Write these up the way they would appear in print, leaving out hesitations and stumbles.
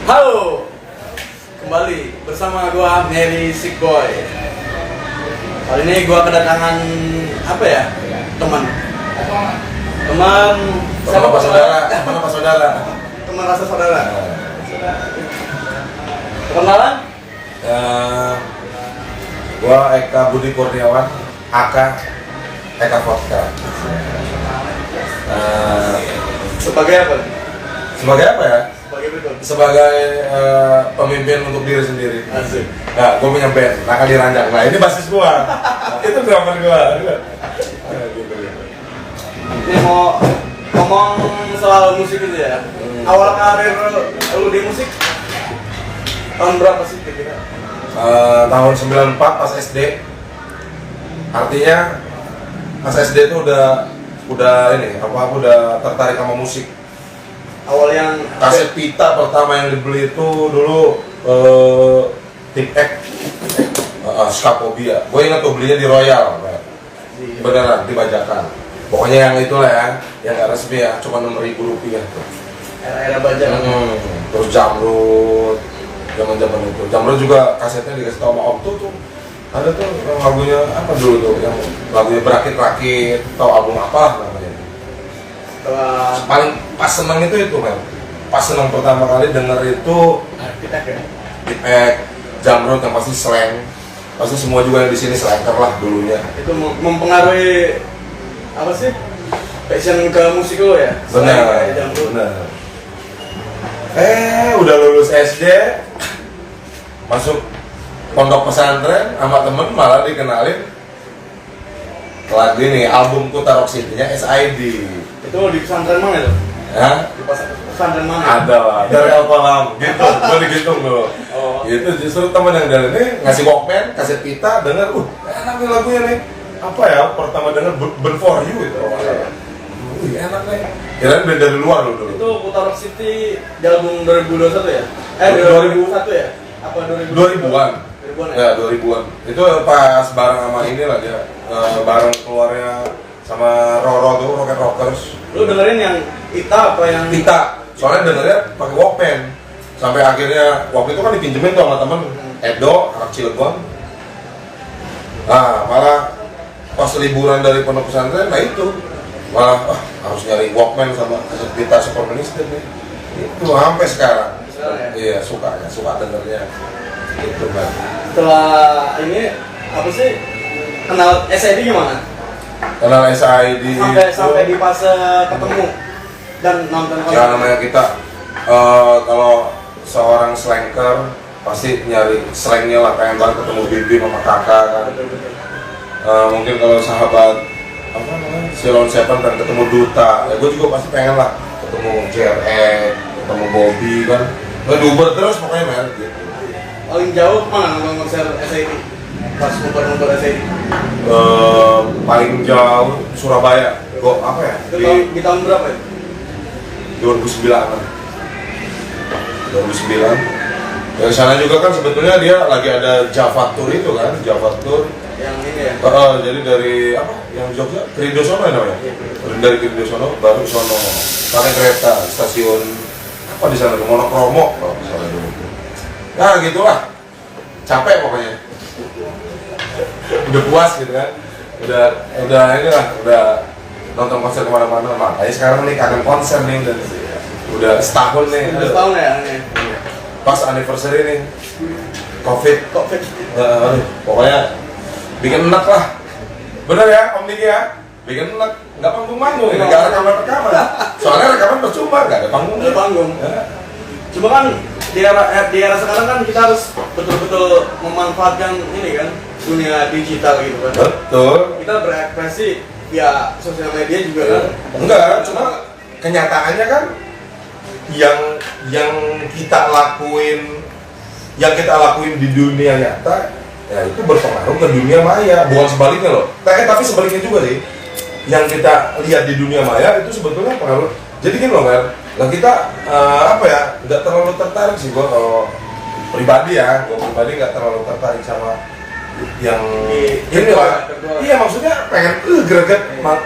Halo, kembali bersama gua Neri Sick Boy. Kali ini gua kedatangan apa ya? Teman Sama Pak Saudara, mana Pak Saudara? Teman rasa saudara. Perkenalan? Gua Eka Budi Kurniawan, Aka Eka Vodka. Sebagai apa? Sebagai apa ya? Sebagai berikut. Sebagai pemimpin untuk diri sendiri. Asik. Nah, gua punya band, Nakal Diranjang. Nah, ini basis gua. Itu drummer gua. Gitu. Ini mau ngomong soal musik itu ya. Awal karir lu di musik tahun berapa sih kira-kira? Tahun 94 pas SD. Artinya pas SD itu udah ini aku udah tertarik sama musik. Awal yang Kaset pita pertama yang dibeli itu dulu Tip X Skapobia. Gue ingat tuh belinya di Royal, beneran dibajakan. Pokoknya yang itulah ya, yang nggak resmi ya, cuma Rp6.000. era-era bajakan. Terus Jamrud, zaman itu. Jamrud juga kasetnya dikasih tau sama Om tuh. Ada tuh yang lagunya apa dulu tuh, yang lagunya berakit-rakit, tau album apa namanya. Paling pas seneng itu men. Pas seneng pertama kali denger itu Kita ya. Dipek, Jamrud yang pasti slang. Pasti semua juga yang di sini slanker lah dulunya. Itu mempengaruhi apa sih? Passion ke musik lo ya? Benar. Udah lulus SD, masuk pondok pesantren sama temen malah dikenalin lagu ini, album Kutarok City-nya SID. Itu di pesantren mana itu? Ya? Di pesantren mana? Ada lah, dari Alpalam gitu, gue digitung dulu. Oh. Itu justru temen yang dari ini ngasih Walkman, kaset pita, denger, enak nih lagunya nih. Apa ya, pertama denger Burn For You itu. Enak nih. Kirain band dari luar loh dulu. Itu Kutarok City di album 2021 ya? 2001 ya? Apa 2000-an. 2000-an Ya, 2000-an. Itu pas bareng sama ini lah dia. Bareng keluarnya sama Roro tuh, Rocket Rockers. Lu dengerin yang Ita apa yang Pita. Soalnya dengernya pakai Walkman. Sampai akhirnya waktu itu kan dipinjemin tuh sama temen Edo, anak Cilegon. Nah, malah pas liburan dari pondok pesantren, nah itu malah harus nyari Walkman sama kaset pita Super Minister nih. Itu sampai sekarang. Iya, suka dengernya. Itu kan. setelah ini apa sih? Kenal SID gimana? Kenal SID Sampai di fase ketemu dan nonton konser. ya namanya kita kalau seorang slanker pasti nyari slangnya lah, pengen banget ketemu Bibi sama kakak kan. Mungkin kalau sahabat apa namanya Silon Seven kan ketemu Duta, ya gue juga pasti pengen lah ketemu JRE, ketemu Bobby kan, ngeduber terus pokoknya men gitu. Paling jauh mana nonton konser SID? Pas ngumpul SID? Paling jauh Surabaya, apa ya? Di tahun berapa ya? 2009. Dari sana juga kan sebetulnya dia lagi ada Java Tour itu kan, Java Tour. Yang ini ya? Jadi dari apa? Yang Jogja, Kridosono namanya. Dari Kridosono baru sono pakai kereta stasiun apa di sana, Monokromo kalau misalnya dulu. Nah gitulah, capek pokoknya. Udah puas gitu kan, udah inilah, udah nonton konser kemana-mana. Makanya sekarang nih kangen konser nih, dan udah setahun nih. Udah setahun ya? Pas anniversary nih, COVID. Aduh, pokoknya bikin enak lah. Bener ya Om Diki ya? Bikin enak, nggak panggung-panggung ini, nggak rekaman-rekaman. Soalnya rekaman percuma, nggak ada panggung. Ada panggung. Ya. Cuma kan di era sekarang kan kita harus betul-betul memanfaatkan ini kan, dunia digital gitu kan. Betul. Kita berekspresi via sosial media juga kan. Enggak, cuma kenyataannya kan yang kita lakuin di dunia nyata ya itu berpengaruh ke dunia maya, bukan sebaliknya loh. Tapi sebaliknya juga sih, yang kita lihat di dunia maya itu sebetulnya pengaruh. Jadi gini loh Mer, lah kita nggak terlalu tertarik sih gua kalau pribadi nggak terlalu tertarik sama yang ini lah. Iya maksudnya pengen greget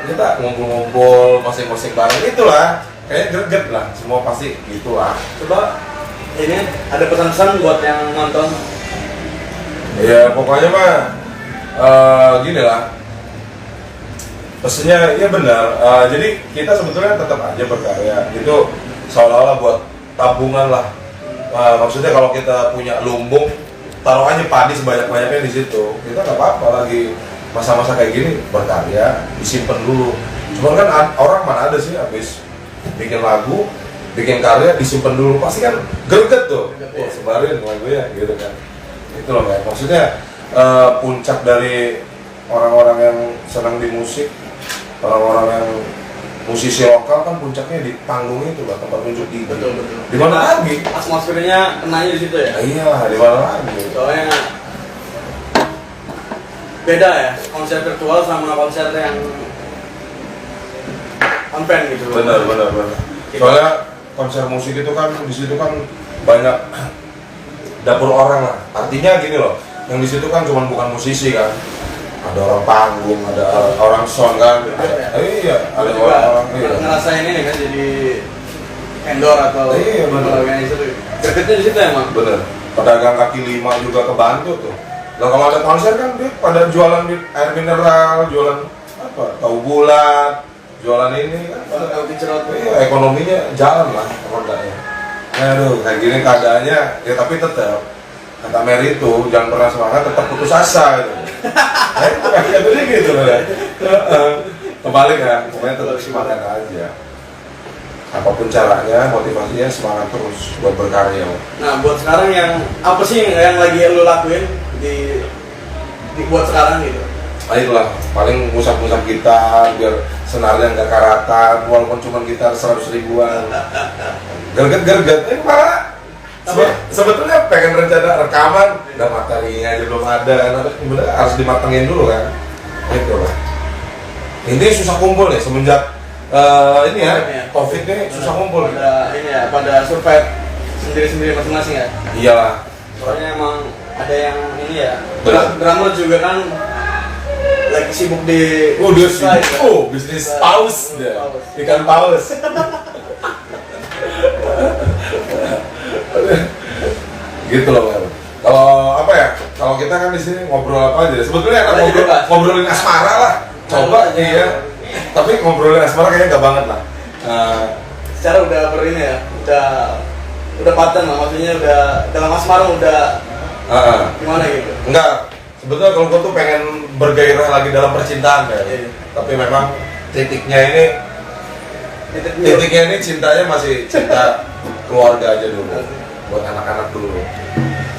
kita ngumpul-ngumpul masing-masing bareng itulah. Kayaknya greget lah, semua pasti gitulah. Coba ini ada pesan-pesan buat yang nonton? Ya pokoknya mah gini lah. Pesannya ya benar. Jadi kita sebetulnya tetap aja berkarya. Itu seolah-olah buat tabungan lah. Maksudnya kalau kita punya lumbung, taruh aja padi sebanyak-banyaknya di situ. Kita nggak apa-apa lagi masa-masa kayak gini berkarya, disimpan dulu. Cuman kan orang mana ada sih habis bikin lagu, bikin karya disimpan dulu, pasti kan greget tuh. Oh, sebarin lagunya gitu kan. Itu loh kayak maksudnya puncak dari orang-orang yang senang di musik, orang-orang yang musisi lokal kan puncaknya di panggung itu lah, tempat unjuk gigi. Betul. Di mana lagi? Atmosfernya kenanya di situ ya. Iya, di mana lagi? Soalnya beda ya konser virtual sama konser yang on-band gitu. Benar. Soalnya konser musik itu kan di situ kan banyak dapur orang lah. Artinya gini loh, yang di situ kan cuma bukan musisi kan. Ada orang panggung, ada orang sound kan. Iya, ada orang-orang. Iya. Ngerasain ini kan jadi endor atau organizer. Gregetnya di situ emang. Bener. Pedagang kaki lima juga kebantu tuh. Nah kalau ada konser kan dia pada jualan air mineral, jualan apa? Tahu bulat, jualan ini kan. Iya, ekonominya jalan lah rodanya. Aduh, kayak gini keadaannya ya tapi tetap kata Mary itu jangan pernah semangat, tetap putus asa gitu. Nah itu kayak gitu loh ya. Kembali kan, pokoknya tetap semangat aja. Apapun caranya, motivasinya semangat terus buat berkarya. Nah buat sekarang yang apa sih yang lagi lo lakuin di buat sekarang gitu? Nah itulah, paling musab-musab gitar biar senarnya nggak karatan, walaupun cuma gitar 100 ribuan. Gerget, malah sebetulnya pengen rencana rekaman, udah materinya aja belum ada, harus dimatengin dulu kan. Itu lah. Ini susah kumpul ya semenjak ini ya, COVID ini susah kumpul. Pada ini ya, pada survive sendiri-sendiri masing-masing ya. Iyalah. Soalnya emang ada yang ini ya. Benar. Drummer juga kan lagi sibuk di bisnis paus dia. Ikan paus. Gitu loh kan. Kalau apa ya? Kalau kita kan di sini ngobrol apa aja. Sebetulnya kan ngobrolin asmara lah. Coba iya. Tapi ngobrolin asmara kayaknya nggak banget lah. Secara udah berini ya, udah paten lah, maksudnya udah dalam asmara udah gimana gitu. Enggak. Sebetulnya kalau gue tuh pengen bergairah lagi dalam percintaan ya. Tapi memang titiknya ini cintanya masih cinta keluarga aja dulu, buat anak-anak dulu.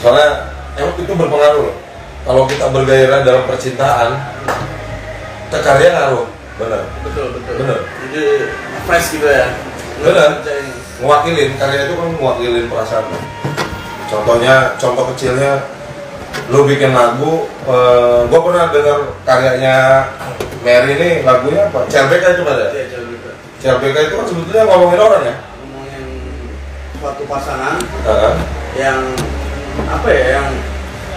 Soalnya emang itu berpengaruh loh. Kalau kita bergairah dalam percintaan, ke karya ngaruh. Bener. Betul. Bener. Jadi fresh gitu ya. Bener. Mewakilin, karya itu kan mewakilin perasaan. Contoh kecilnya, lu bikin lagu, gua pernah dengar karyanya Mary ini, lagunya apa? CLBK itu pada? Iya, CLBK itu kan sebetulnya ngomongin orang ya? Ngomongin suatu pasangan yang apa ya, yang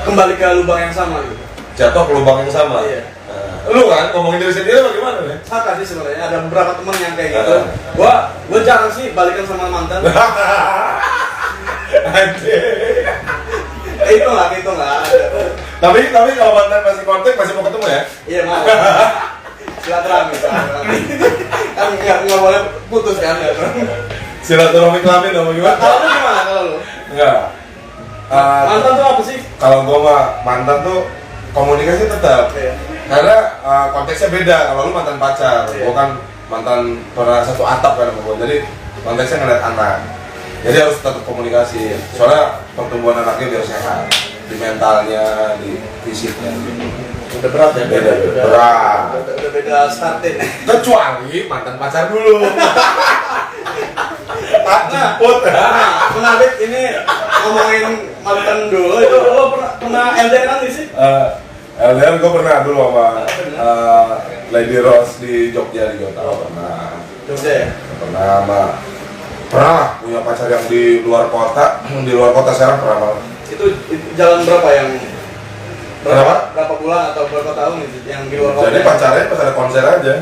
kembali ke lubang yang sama gitu. Jatuh ke lubang yang sama? Iya. Lu kan ngomongin diri sendiri bagaimana nih? Sama sih sebenarnya, ada beberapa teman yang kayak gitu. Gua jarang sih balikan sama mantan. Itu nggak. Tapi kalau mantan masih kontak masih mau ketemu ya? Iya mau. Silaturahmi. Kan nggak boleh putus kan? Silaturahmi kelamin dong gimana? Kalau lu gimana kalau lu? Enggak. Mantan tuh apa sih? Kalau gua mah mantan tuh komunikasi tetap. Iya. Karena konteksnya beda. Kalau lu mantan pacar, Iya. gua kan mantan pernah satu atap kan sama gua. Jadi konteksnya ngeliat anak. Jadi harus tetap komunikasi. Soalnya pertumbuhan anaknya biar sehat, di mentalnya, di fisiknya. Udah berat ya? Berat. Udah beda starting. Kecuali mantan pacar dulu. Jemput. Nah, menarik ini ngomongin mantan dulu itu lo pernah LDR-an sih? LDR gue pernah dulu sama Lady Rose di Jogja di Jawa pernah. Jogja ya? Pernah lah punya pacar yang di luar kota sekarang pernah banget. Itu jalan berapa yang Berapa bulan atau berapa tahun gitu yang di luar kota? Jadi pacarnya pas ada konser aja.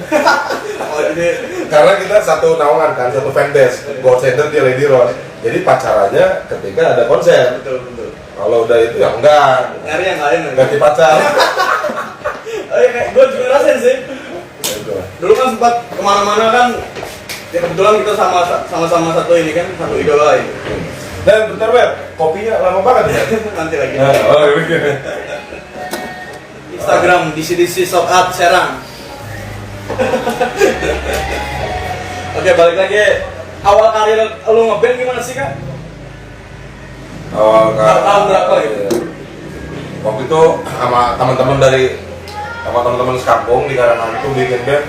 Oh, jadi Karena kita satu naungan kan, satu fanbase, God Center di Lady Rose. Jadi pacarannya ketika ada konser. betul. Kalau udah itu ya enggak, Nyari yang lain lagi. ganti pacar. Oh iya, kayak gue juga ngerasain sih. Ya itu lah. Dulu kan sempat kemana-mana kan. Ya kebetulan kita sama-sama satu ini kan, satu idola ini. Dan bentar Wer, kopinya lama banget ya. Nanti lagi. Oh iya. Instagram DC Shop Art Serang. Oke, balik lagi. Awal karir lu ngeband gimana sih, Kak? Awal Tahun berapa gitu? Waktu itu sama teman-teman sekampung di Karangan itu bikin band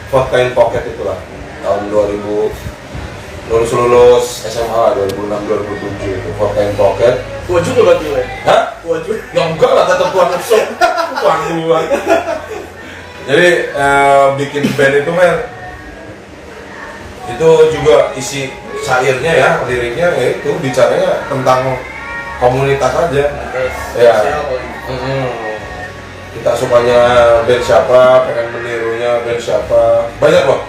Vodka in Pocket itulah tahun 2000 lulus SMA 2006-2007 itu Vodka in Pocket. Tua juga berarti lu ya? Hah? Tua juga. Ya enggak lah, tetap tuan nafsu. Tuan duluan. Jadi bikin band itu men, itu juga isi syairnya ya, liriknya ya itu bicaranya tentang komunitas aja. Ya. Kita sukanya band siapa, pengen menirunya band siapa. Banyak loh.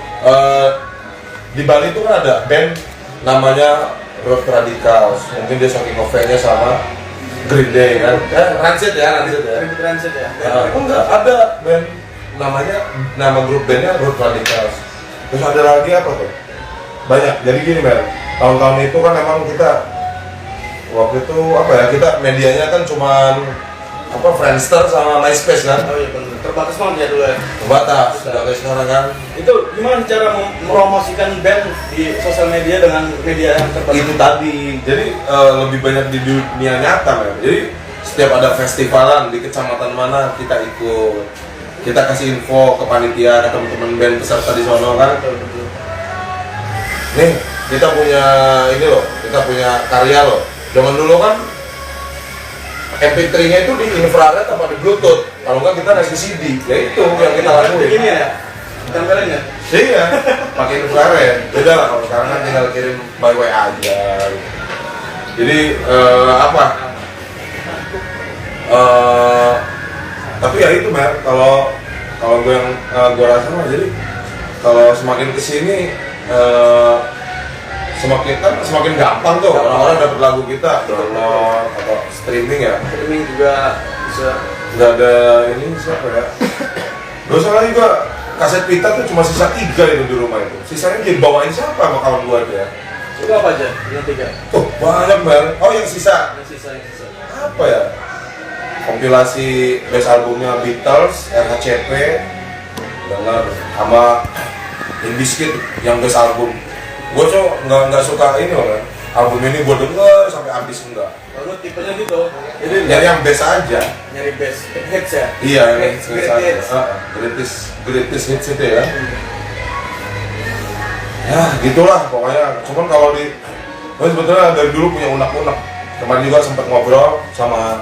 Di Bali itu kan ada band namanya Rock Radicals. Mungkin dia saking ngefans-nya sama Green Day kan. Rancid ya. Ribut Rancid ya? Enggak, ada band nama grup bandnya Rock Radicals. Terus ada lagi apa tuh? Banyak. Jadi gini men, tahun-tahun itu kan emang kita waktu itu apa ya, kita medianya kan cuman apa Friendster sama MySpace kan. Oh iya bener, terbatas banget ya dulu ya. Terbatas, sudah kayak sekarang kan. Itu gimana cara mempromosikan band di sosial media dengan media yang terbatas? Itu tadi, jadi lebih banyak di dunia nyata men. Jadi setiap ada festivalan di kecamatan mana kita ikut, kita kasih info ke panitia, ke teman-teman band peserta di sono kan. Betul. Nih, kita punya ini loh, kita punya karya loh. Zaman dulu kan MP3-nya itu di infrared apa di Bluetooth. Kalau enggak kita ngasih CD. Ya itu yang kita lakuin. Begini ya? Tempelin ya? Iya, pakai infrared. Beda lah kalau sekarang kan tinggal kirim by WA aja. Jadi apa? Tapi ya itu Mer, kalau gue yang gue rasa mah jadi kalau semakin kesini semakin gampang tuh orang-orang dapat lagu kita download atau streaming ya. Streaming juga bisa. Nggak ada ini siapa ya? Gak usah lagi gua kaset pita tuh cuma sisa 3 itu di rumah itu. Sisanya dibawain siapa sama kawan gua aja? Suka apa aja? Yang 3? Tuh banyak banget. Oh yang sisa Yang sisa. apa ya? Kompilasi best albumnya Beatles, RHCP, dengar sama Indiskit yang best album. Gue tuh nggak suka ini loh kan, album ini gue denger sampai habis enggak. Lalu tipenya gitu. Jadi nyari yang best aja. Nyari best hits ya. Iya, yang best Greatest. aja. Greatest hits itu ya. Ya gitulah pokoknya. Cuman kalau gue sebetulnya dari dulu punya unek-unek. Kemarin juga sempat ngobrol sama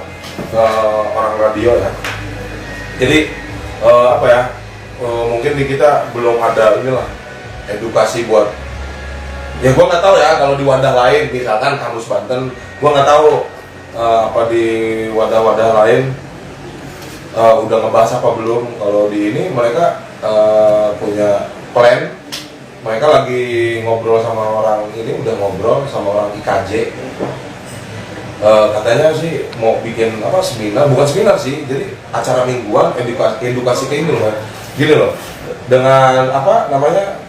orang radio ya. Jadi apa ya? Mungkin di kita belum ada inilah edukasi buat. Ya gue nggak tahu ya kalau di wadah lain, misalkan Kamus Banten, gue nggak tahu apa di wadah-wadah lain udah ngebahas apa belum. Kalau di ini mereka punya plan, mereka lagi ngobrol sama orang ini, udah ngobrol sama orang IKJ. Katanya sih mau bikin apa seminar, bukan seminar sih, jadi acara mingguan edukasi kayak gini loh, gini loh, dengan apa namanya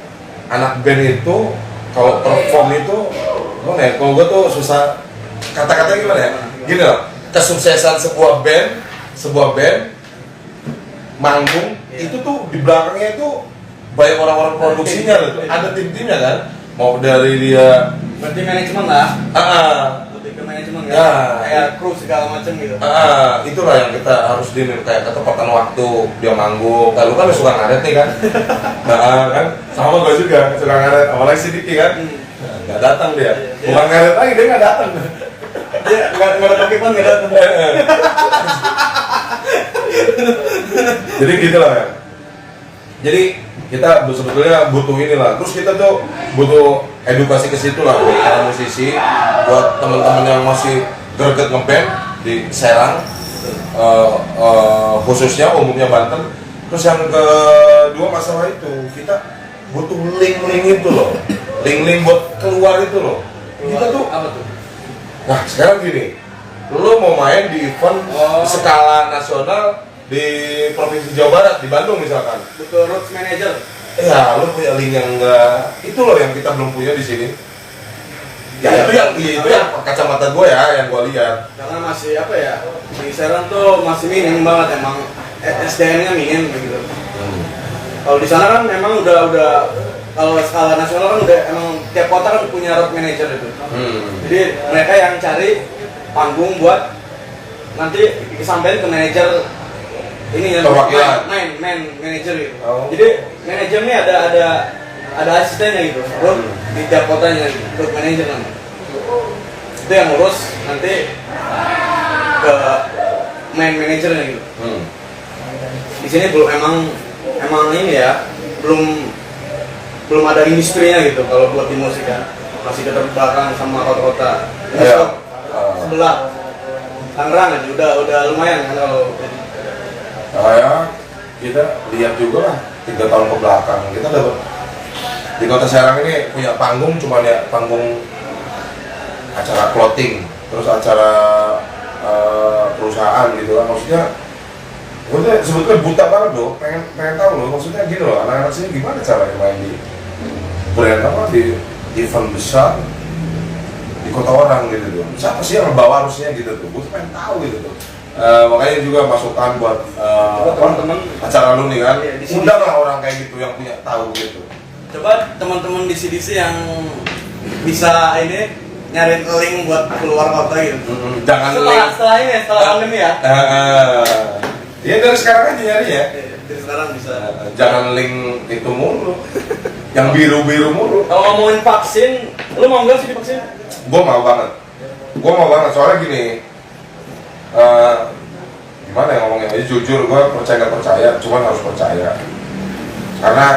anak band itu kalau perform itu, gimana ya? Kalau gue tuh susah kata-katanya gimana ya? Gini loh, kesuksesan sebuah band manggung itu tuh di belakangnya itu banyak orang-orang produksinya loh, ada tim-timnya kan, mau dari dia. Berarti manajemen lah. Lebih ke manajemen kan. Ya. Kayak kru segala macam gitu. Itulah yang kita harus dinilai kayak ketepatan waktu dia manggung. Kalau kan suka ngaret nih kan, kan sama gue juga suka ngaret, apalagi si Diki kan, nggak datang dia. Bukan ngaret lagi dia nggak datang. Dia nggak ada topi pun nggak datang. Jadi gitulah ya. Jadi kita sebetulnya butuh inilah. Terus kita tuh butuh edukasi ke situ lah buat para musisi, buat teman-teman yang masih greget ngeband di Serang. khususnya umumnya Banten. Terus yang kedua masalah itu kita butuh link-link itu loh, link-link buat keluar itu loh. Kita tuh apa tuh? nah sekarang gini, lu mau main di event skala nasional di provinsi Jawa Barat, di Bandung misalkan, Butuh road manager. ya lu punya link yang enggak, itu loh yang kita belum punya di sini. Ya itu yang kacamata gue ya, yang gue lihat. Karena masih apa ya, di Serang tuh masih minim banget emang, SDM-nya minim gitu. Kalau di sana kan memang udah kalau skala nasional kan udah emang tiap kota kan punya road manager itu. Jadi mereka yang cari panggung buat nanti disampaikan ke manajer ini yang perwakilan main manajer gitu. Oh. Jadi manajer ini ada asistennya gitu. Road di tiap kotanya road manager namanya. Itu yang ngurus nanti ke main manajernya gitu. Di sini belum emang ini ya, belum ada industrinya gitu kalau buat di musik kan. Masih keterbelakangan sama kota-kota. Sebelah Tangerang aja udah lumayan kan kalau ya kita lihat juga lah 3 tahun ke belakang kita dapat di Kota Serang ini punya panggung, cuma ya panggung acara clothing, terus acara perusahaan gitu kan. Maksudnya gue sebetulnya buta banget loh, pengen tahu loh, maksudnya gini loh, anak-anak sini gimana caranya main di brand apa, di event besar di kota orang gitu tuh, siapa sih yang bawa harusnya gitu tuh, gue pengen tahu gitu tuh. Makanya juga masukan buat teman-teman acara lu nih kan, iya, di sini. undang lah orang kayak gitu yang punya tahu gitu. Coba teman-teman di CDC yang bisa ini nyari link buat keluar kota gitu. Jangan link. Setelah pandemi ya. Iya dari sekarang aja nyari ya. Dari sekarang bisa. Jangan link itu mulu, yang biru-biru mulu. Kalau ngomongin vaksin, lu mau nggak sih divaksin? Gue mau banget, soalnya gini, gimana ya ngomongnya aja, jujur gue percaya nggak percaya, cuman harus percaya karena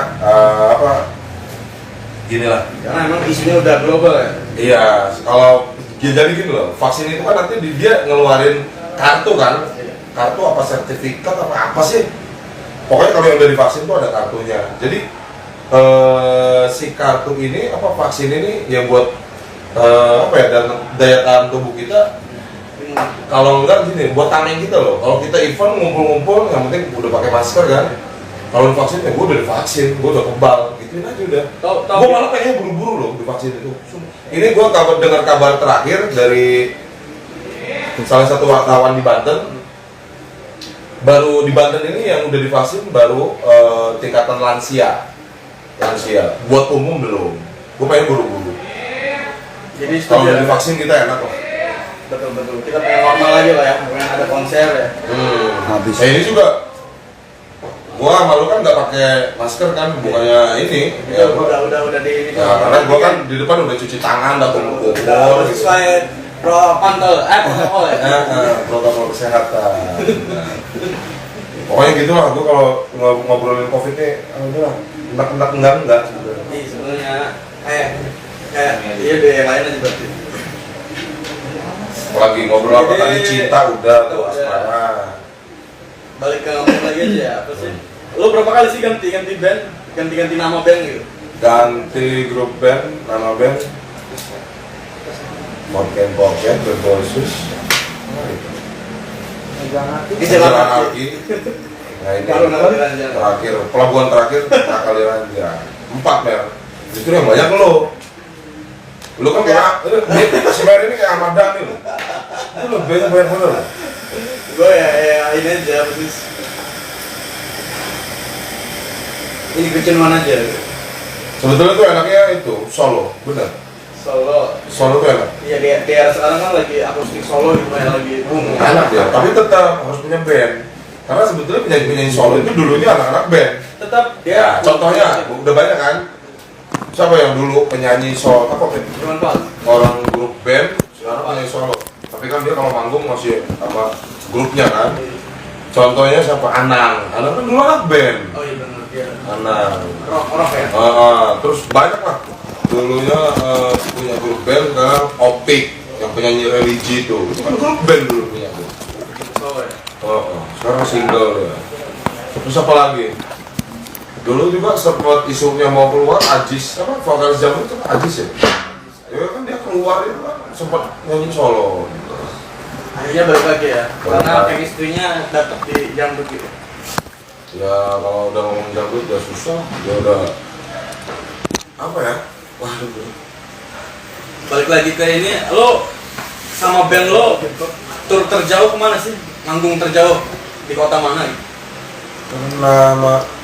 gini lah, Karena emang isunya udah global ya. iya, kalau jadi gini loh, vaksin itu kan nanti dia ngeluarin kartu kan, kartu apa sertifikat apa sih, pokoknya kalau yang udah divaksin tuh ada kartunya. Jadi si kartu ini vaksin ini ya buat dan daya tahan tubuh kita. Kalau enggak gini, buat tameng kita loh. Kalau kita event ngumpul-ngumpul, yang penting udah pakai masker kan. Kalau divaksin ya gue udah divaksin, gue udah kebal, gituin aja udah. Gue malah pengennya buru-buru loh divaksin itu. Ini gue dengar kabar terakhir dari salah satu wartawan di Banten. Baru di Banten ini yang udah divaksin baru tingkatan lansia. Buat umum belum. Gue pengen buru-buru. Jadi Kalau udah divaksin kita enak loh. betul. Kita pengen normal lagi lah ya, pengen ada konser ya. Habis. Ini juga gua malu kan nggak pakai masker kan, bukannya ini. Ya, Udah di. karena gua kan di depan udah cuci tangan, udah kumpul. Udah sesuai protokol ya. Protokol kesehatan. Pokoknya gitu lah, gua kalau ngobrolin COVID nih, udah enak enggak sebenarnya. Iya sebenarnya kayak iya deh yang lain aja berarti. Lagi ngobrol apa tadi, cinta udah tuh asmara. Balik ke ngomong lagi aja ya, apa sih? Lo berapa kali sih ganti band, ganti nama band gitu? Ganti grup band, nama band Pocket Berbosus. Di Jalan Kaki. Nah ini Baru nama jalan. terakhir, pelabuhan terakhir Nakal Ranja 4 mer. Justru yang banyak lo. Lu kan kayak si Mer ini kayak Ahmad Dhani lo. Lu banyak bener. Gue ya ini aja persis. Ini kecenderungan aja. Sebetulnya tuh enaknya itu solo, bener. Solo tuh enak. Iya di era sekarang kan lagi akustik solo gitu ya, lagi boom. Enak ya, tapi tetap harus punya band. Karena sebetulnya penyanyi solo itu dulunya anak-anak band. Tetap Ya, contohnya udah banyak kan. Siapa yang dulu penyanyi solo Cuman Pak. orang grup band, sekarang penyanyi solo. Tapi kan dia kalau manggung masih sama grupnya kan. Contohnya siapa? Anang kan dulu anak band. Oh iya benar dia. Anang. Rock ya. Terus banyak lah. Dulunya punya grup band, sekarang Opik yang penyanyi religi itu kan grup band dulu punya. cowok ya. Sekarang single ya. Terus apa lagi? Dulu juga sempat isunya mau keluar Ajis, apa vokalis Jamrut itu Ajis ya? Ya kan dia keluar itu kan sempat nyanyi solo. Akhirnya balik lagi ya, karena Balik. chemistry-nya dapet di Jamrut gitu. Ya kalau udah ngomong Jamrut udah susah, dia udah apa ya? Waduh. Balik lagi ke ini, lo sama band lo tur terjauh kemana sih? Manggung terjauh di kota mana gitu? Nama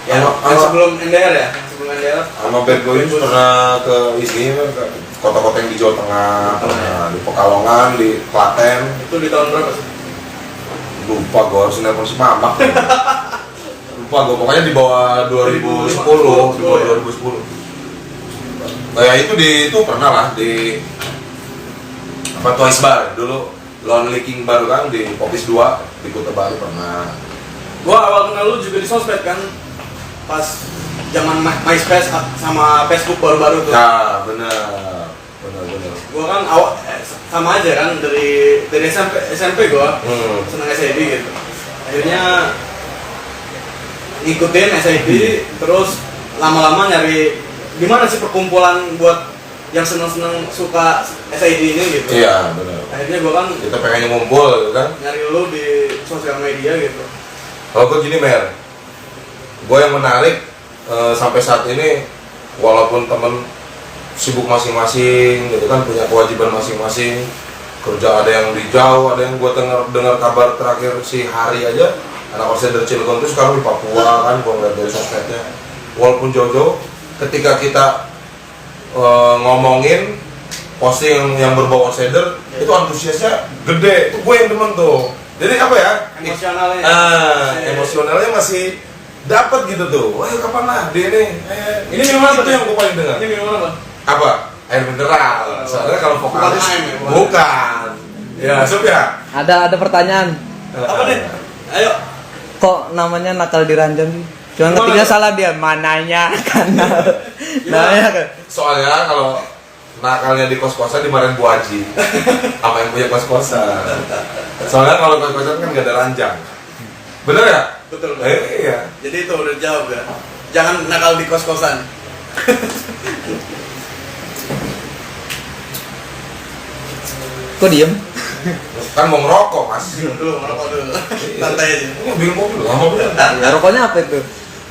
Ya, yang sebelum NDR ya? Yang sebelum NDR sama band gue ini pernah ke ini ke kota-kota yang di Jawa Tengah, pernah di Pekalongan, di Klaten. itu di tahun berapa sih? Lupa gue harus nelfon si Mamak. Lupa gue pokoknya di bawah 2010, di bawah 2010. Kayak itu pernah lah di apa Twice Bar dulu, Lonely King Bar kan di Popis 2 di Kota Baru pernah. Gua awal kenal lu juga di sosmed kan, pas zaman MySpace sama Facebook baru-baru tuh. Ya benar. Gua kan awal sama aja kan dari SMP gua seneng SID gitu. Akhirnya ngikutin SID, terus lama-lama nyari gimana sih perkumpulan buat yang seneng-seneng suka SID ini gitu. Iya benar. Akhirnya gua kan Kita pengen ngumpul kan. nyari lu di sosial media gitu. Kalau gue gini Mer, gue yang menarik sampai saat ini, walaupun temen sibuk masing-masing, gitu kan punya kewajiban masing-masing, kerja ada yang di jauh, ada yang gue dengar kabar terakhir si Hari aja, anak Outsider Cilegon itu sekarang di Papua kan, gue ngeliat dari sosmednya, walaupun jauh-jauh, ketika kita ngomongin posting yang berbau Outsider, itu antusiasnya gede, itu gue yang demen tuh. Jadi apa ya? Emosionalnya. Emosionalnya masih dapat gitu tuh. Wah, kapan lah dia ini? Ini minuman apa itu tuh? yang gue paling dengar. Ini minuman apa? Apa? Air mineral. Soalnya kalau vokalis Bukan air, ya, bukan. bukan. Ya, Sob ya. Ada pertanyaan. Apa deh? Ayo. Kok namanya nakal di ranjang sih? Cuma Gimana? ketiknya salah dia, mananya karena namanya kan. Soalnya kalau nakalnya di kos-kosan dimarahin Bu Haji sama yang punya kos-kosan. Soalnya kalau kos-kosan kan gak ada ranjang. Bener ya? Betul. Iya. Jadi itu udah jawab ya. Jangan nakal di kos-kosan. Kok diem? Kan mau ngerokok mas. Dulu ngerokok dulu. Santai aja. Ini bingung mobil lama banget. Ya, rokoknya apa itu?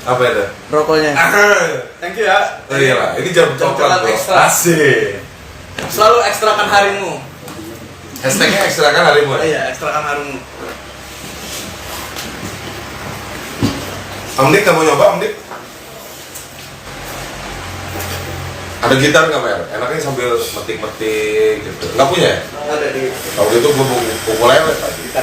Apa itu? Rokoknya. Thank you ya. Oh iya lah, ini jam Coklat bro. ekstra. Asik. Selalu ekstrakan harimu. Hashtagnya ekstra kan harimu ya? Iya, ekstrakan harimu. Om Dik, kamu nyoba Om Dik? Ada gitar nggak Mer? Enaknya sambil metik-metik gitu. Nggak punya ya? Ada di Kalau gitu gue pukul lelet tadi. kita.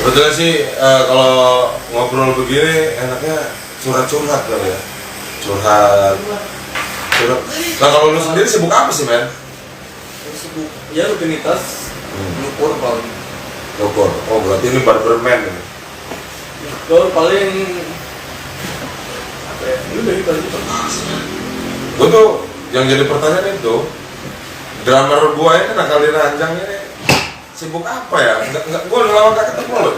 Sebetulnya sih kalau ngobrol begini enaknya curhat-curhat kali ya. Curhat. Nah kalau lu sendiri sibuk apa sih men? Ya rutinitas ngukur paling. Dokter. Oh berarti ini barberman ya? Ngukur paling apa ya? Ini udah gitu aja. Gue tuh yang jadi pertanyaan itu drummer gue ini nakal di ranjang ini sibuk apa ya? Enggak, gue udah lama gak ketemu loh.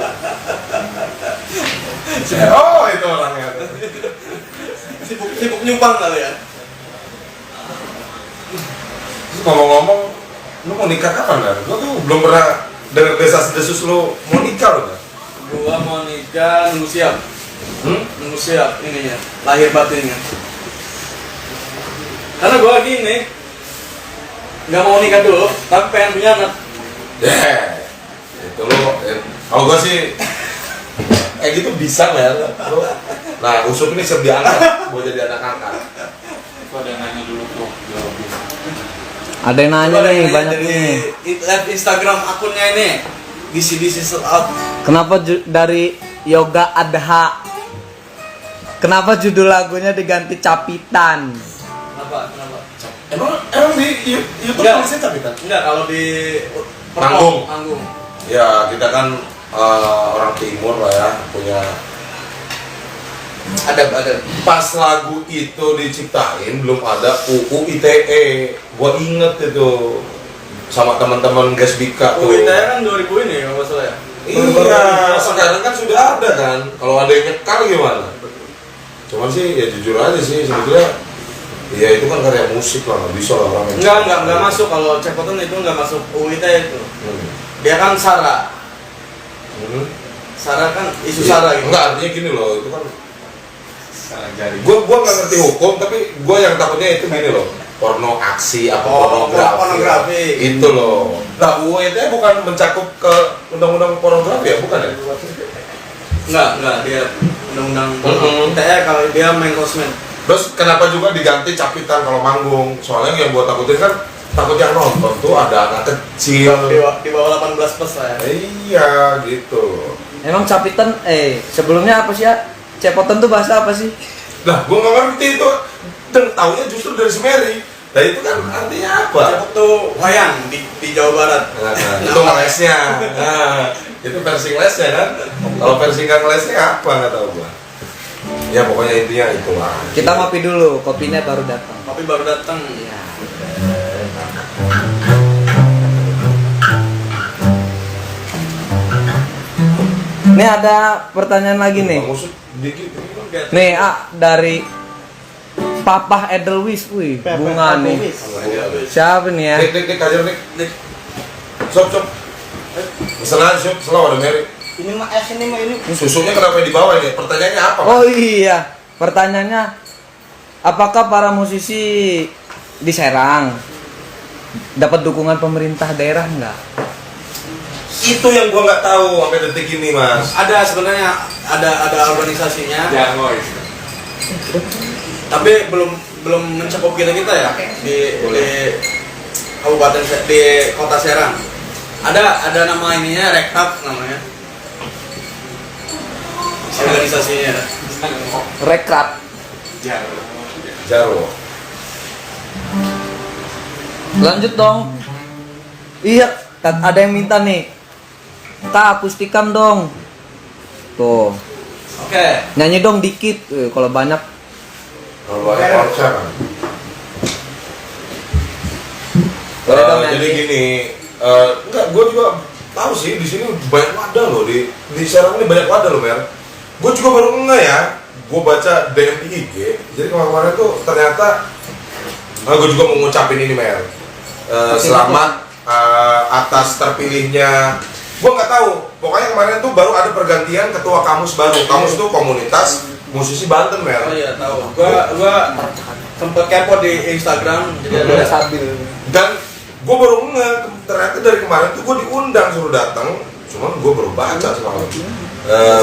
Oh itu orangnya. Sibuk nyumbang kali ya. Terus ngomong-ngomong, lu mau nikah kapan kan? Gue tuh belum pernah dengar desas-desus lu mau nikah loh kan? Gua mau nikah nunggu siap. Nunggu siap ininya, lahir batinnya. Karena gua gini, nggak mau nikah dulu, tapi pengen punya anak. Itu lo. Kalau gue sih kayak gitu bisa ya. Nah, Usup ini siap diangkat buat jadi anak angkat. Itu ada yang nanya dulu tuh, jawabin. Ada yang nanya Gua nih, nanya banyak dari nih. live Instagram akunnya ini, DC sold out. Kenapa dari Yoga Adha? Kenapa judul lagunya diganti Capitan? Kenapa? Emang di YouTube Enggak. tulisnya capitan? Enggak, kalau di Panggung. Panggung. Ya kita kan orang timur lah ya, punya. Ada. Pas lagu itu diciptain belum ada UU ITE. Gua inget itu. sama teman-teman Gas Bika tuh. UITE kan 2000 ini kalau nggak salah ya. Iya, sekarang kan sudah ada kan. Kalau ada yang nyekal gimana? Cuman sih ya jujur aja sih sebetulnya. Ya itu kan karya musik lah, nggak bisa lah orang yang Enggak masuk kalau Cepotan itu enggak masuk UITE itu. Dia kan SARA. SARA kan isu SARA gitu. Enggak, artinya gini loh, itu kan Salah jari. gua nggak ngerti hukum, tapi gua yang takutnya itu gini loh, porno aksi apa pornografi. Itu loh. Nah, UITE bukan mencakup ke undang-undang pornografi ya, bukan ya? Enggak dia undang-undang UITE kalau dia main sosmed. Terus kenapa juga diganti capitan kalau manggung? Soalnya yang gua takutin kan takut yang nonton tuh ada anak kecil. Di bawah 18 plus lah ya. Iya gitu. Emang capitan sebelumnya apa sih ya? Cepotan tuh bahasa apa sih? Nah, gua nggak ngerti itu. Dan taunya justru dari Semeri. Nah itu kan artinya apa? Cepot tuh wayang di Jawa Barat. Nah, itu ngelesnya. Nah, itu versi ngelesnya kan. Kalau versi nggak ngelesnya apa nggak tahu gua. Ya pokoknya intinya itulah. Kita ngopi dulu, kopinya baru datang. Kopi baru datang. Iya. Nih ada pertanyaan lagi nih. Maksud dikit. Nih dari Papa Edelweiss, wih, bunga nih. Siapa nih ya? Dik, ajar dik. Sob. Masalah sob, selalu ada Mary. Ini mah es ini mah ini. Susunya kenapa di bawah ini? Pertanyaannya apa? Mas? Oh iya, pertanyaannya apakah para musisi di Serang dapat dukungan pemerintah daerah nggak? Itu yang gua nggak tahu sampai detik ini, Mas. Ada sebenarnya ada organisasinya. Jangoy. Tapi belum mencakup kita ya di kabupaten di kota Serang. Ada nama ininya Rekap namanya organisasinya. Rekap. Jarwo. Lanjut dong. Iya, ada yang minta nih. Kak, akustikan dong. Tuh. Oke. Nyanyi dong dikit. Kalau banyak. Kalau ada konser kan. Boleh dong Jadi nyanyi. gini, enggak, gue juga tahu sih di sini banyak wadah loh di Serang ini banyak wadah loh Mer. Gue juga baru ngeh ya, gue baca DM di IG. Jadi kemarin tuh ternyata, gue juga mau ngucapin ini Mer. Selamat atas terpilihnya. Gue nggak tahu. Pokoknya kemarin tuh baru ada pergantian ketua kamus baru. Kamus tuh komunitas musisi Banten Mer. Oh iya tahu. Gua sempet kepo di Instagram jadi ada Sabil. Dan gue baru ngeh ternyata dari kemarin tuh gue diundang suruh datang, cuman gue baru baca semalam.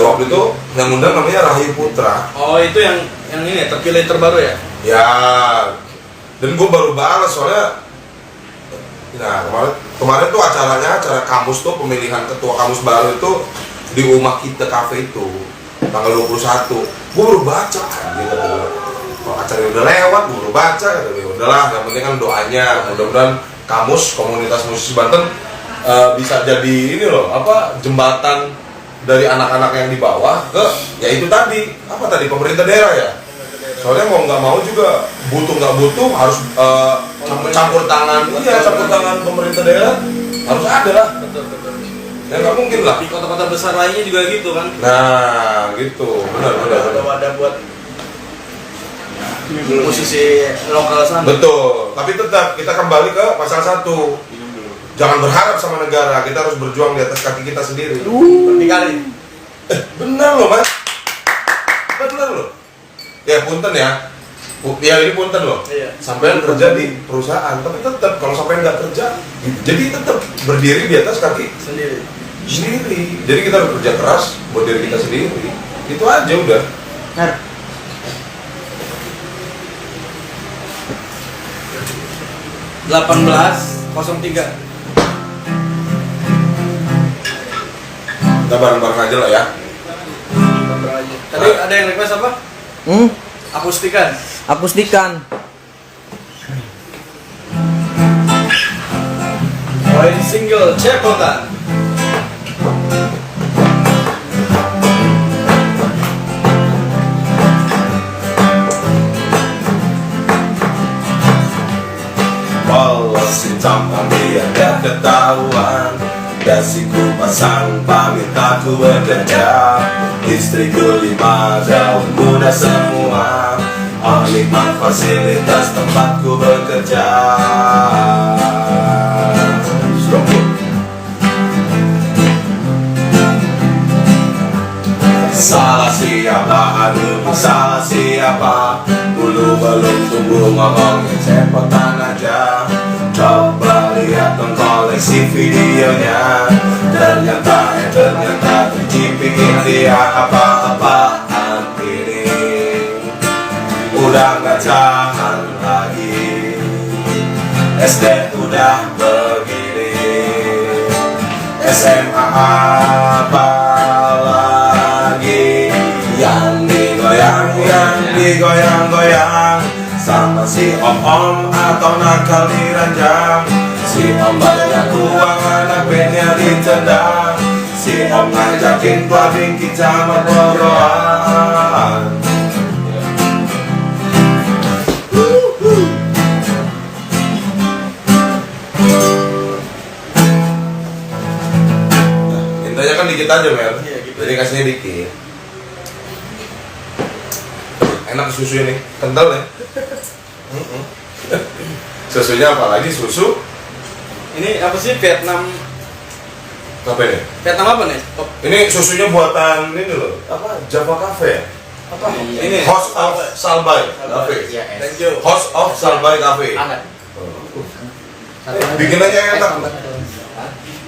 Waktu itu yang undang namanya Rahayu Putra. Oh itu yang ini terpilih terbaru ya? Ya, dan gue baru balas soalnya. Nah kemarin tuh acara kamus tuh pemilihan ketua kamus baru itu di rumah kita kafe itu tanggal 21. Gue baru baca gitu. Kalau acara udah lewat, gue baru baca gitu. Udahlah, yang penting kan doanya. Mudah-mudahan kamus komunitas musisi Banten bisa jadi ini loh, apa jembatan dari anak-anak yang di bawah ke ya itu tadi apa tadi pemerintah daerah ya. Soalnya mau nggak mau juga butuh nggak butuh harus campur tangan pemerintah daerah harus ada lah. Betul. Ya nggak mungkin lah. Di kota-kota besar lainnya juga gitu kan? Nah gitu benar. Ada wadah buat musisi lokal sana. Betul. Tapi tetap kita kembali ke pasal 1. Jangan berharap sama negara, kita harus berjuang di atas kaki kita sendiri. Berkali. Benar loh Mas. Benar loh. Ya punten ya. Ya ini punten loh. Iya. Sampai kerja di perusahaan, tapi tetap kalau sampai nggak kerja, jadi tetap berdiri di atas kaki Sendiri. Jadi kita harus kerja keras buat diri kita sendiri. Itu aja udah. 18.03. Kita bareng-bareng aja lah ya. Tadi ada yang request apa? Akustikan. Akustikan. Poin single Cepotan. Balas emosi tanpa dia gak ketahuan. Dasiku pasang pamit aku bekerja. Istriku 5 jauh muda semua. Oh nikmat fasilitas tempatku bekerja. Salah siapa, aduh salah siapa. Dulu belum tumbuh ngomongin cepetan aja. Coba lihat dong koleksi videonya. Ternyata tercipin dia apa-apaan ini. Udah gak tahan lagi. SD udah begini. SMA apa lagi yang digoyang-goyang sama si om-om atau nakal diranjang. Si om banyak uang, anak bandnya ditendang. Si om ngajakin clubbing kita maboroan. Intinya kan dikit aja Mer, jadi kasihnya dikit. Enak susu ini, kental ya. Susunya apalagi susu? Ini apa sih Vietnam? Apa ini? Vietnam apa nih? Oh, Ini susunya buatan ini loh, apa? Java Cafe ya? apa? Ini House of Salbay Cafe. Thank you. House of Salbay Cafe. Anget. Bikin aja enak.